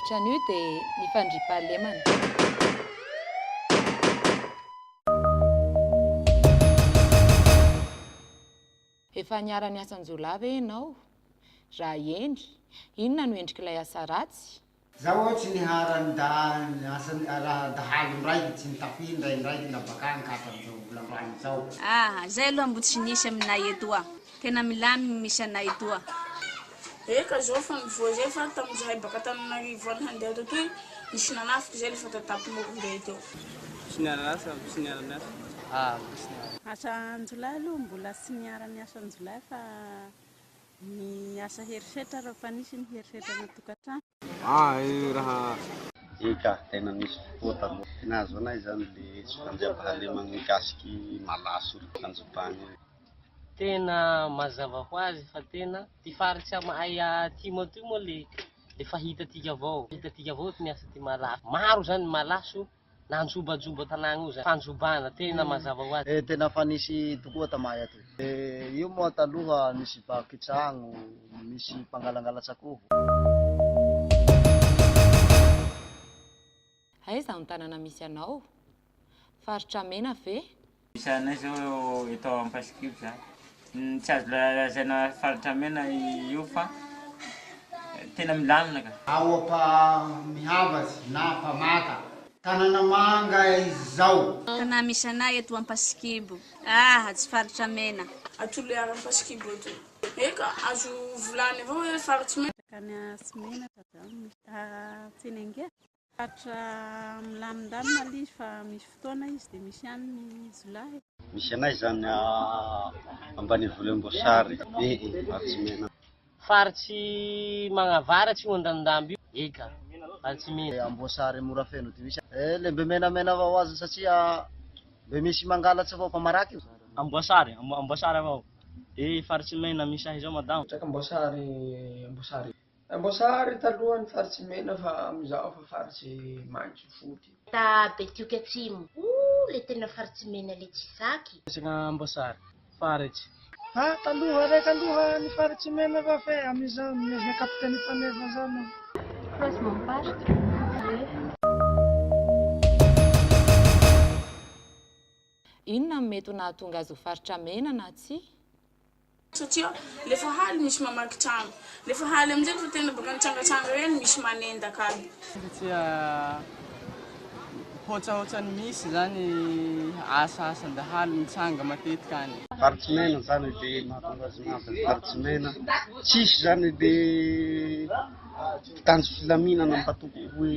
vakitrano io dia ny Fandriampahalemana. Efa niharan'ny asan-jiolahy ve ianao? Raha endry, inona no endrik'ilay asa ratsy? Zaho ohatsy niharan'ny dahalo raiky tsy nitafindra indraiky nabakany kafan'izao volandroany izao. Zay aloha mbo tsy nisy aminay etoa. Tena milamy misy anay etoa. Eka zao fa nivoa zay fa tamin'izahay baka tamin'Arivo any handeha toy nisy nanafiky zay lefa tatapy moronday teo. Sy niarana sy niarana. Asan-jiolahy aloha mbola tsy niharan'ny asan-jiolahy fa ny asa herisetra raha fa nisy ny herisetra natokantrano. Raha eka tena misy fotoa taloha. Tena azo anay zany le Fandriampahalemana mikasiky malaso fanjobany. Tena mazava ho azy fa tena ty faritsy amahay ty moa ty moa le fahitatika avao. Hitatika avao ty miasa ty malaso. Maro zany malaso nanjobajoba tanàna io zany. Fanjobana tena mazava ho azy. Tena fa nisy tokoa tamahay ato. Io moa taloha nisy vakitrano, misy mpangalangala-tsakovo. Aiza ny tanàna misy anao? Faritra mena ve? Misy anay zao eto ampasikivy zany. Tsy azo lazaina faritra mena io fa tena milamina ka. Ao mihabatsy na mpamata. Tanàna manga izy zao. Tanà misy anay eto Ampasikibo. Tsy faritra mena. Atolo Ampasikibo eto. Eka azo volany avao hoe faritra mena. Kany Asimena Tsenengia. Faritra milamindamina izy fa misy fotoana izy dia misy ihany ny Jiolahy. Misy anay zany ambany volom-boasary. Ratsy mena. Faritsy magnavaratsy io andandamby io. Eka. Faritsy mena. Amboasary mora feno ty misy. Le mbe menamena avao azy satria mbe misy mangalatsy avao mpamaraky io. amboasary avao. Faritsy mena misy ahy zao madamo. Tsaka amboasary taloha ny faritsy mena fa amizao fa faritsy maitso foty. Ta Betioka Atsimo. Le tena faritsy mena le tsy saky. Tsaka amboasary faritsy. Taloha ny faritsy mena fa fe amizao ny kapiteny faneva zao. Croisement Partie. Inona mety nahatonga azy ho faritra mena na tsy? Satria lefa haly misy mamaky trano. Lefa haly amizay fa tena baka nitsangatsanga reny misy manendaka aby. Satria hotsahotsany misy zany asa-dahalo mitsanga matetika any. Faritsy mena zany le mahatonga azy nazy faritsy mena. Tsisy zany le mpitandro filaminana mpatoko hoe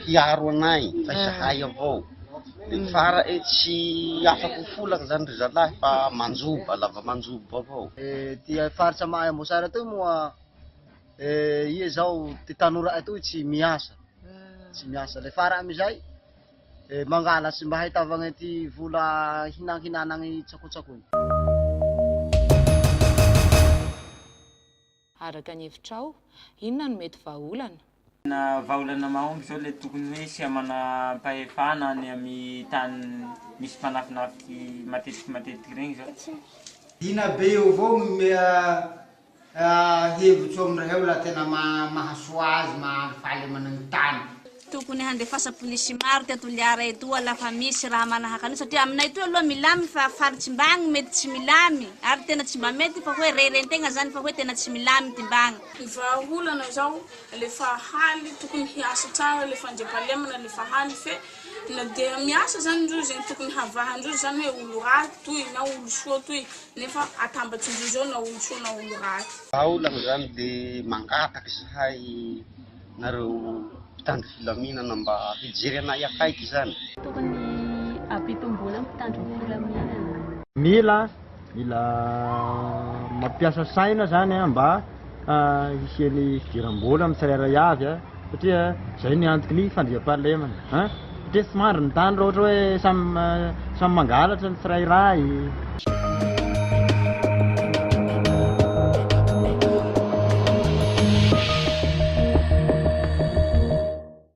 hiaro anay fa isahay avao. Fara tsy afaka ho folaka zany ry zalahy fa manjoba, lava manjoba avao. Ty faritsy amahay amboasary ato moa ie zao ty tanora ato tsy miasa. Tsy miasa. Le fara amizay mangalatsy mba haitavagna ty vola hinanany tsakotsakony. Araka ny hevitrao, inona no mety vahaolana? Na vahaolana mahomby zao le tokony hoe sy manam-pahefana any amin'ny tany misy mpanafinafiky matetiky regny zao. Dina be eo avao hevitro amindreo la tena mahasoa azy mahafahalemana ny tany. Tokony handefasa polisy maro teto liara etoa lafa misy raha manahaka an'io satria aminay etoa aloha milamy fa faritsy mbagny mety tsy milamy ary tena tsy mba mety fa hoe rerentegna zany fa hoe tena tsy milamy ty mbagny. Ny vahaolana zao lefa haly tokony hiasa tsara le Fandriampahalemana lefa haly fe na dia miasa zany ndrozy zegny tokony havahandrozy zany hoe olo raty toy na olo soa toy nefa atambatsy ndrozy ao na olo soa na olo raty. Vahaolana zany le mangataky sahay nareo mpitandro filaminana mba hijery anay akaiky zany. Tokony ampitombola mpitandro filaminana. Mila mampiasa saina zany mba hisiany fidiram-bola amin'ny tsirairay avy satria zay ny antoky ny Fandriampahalemana. Satria somandry ny tany raha ohatra hoe samy mangalatra ny tsirairay.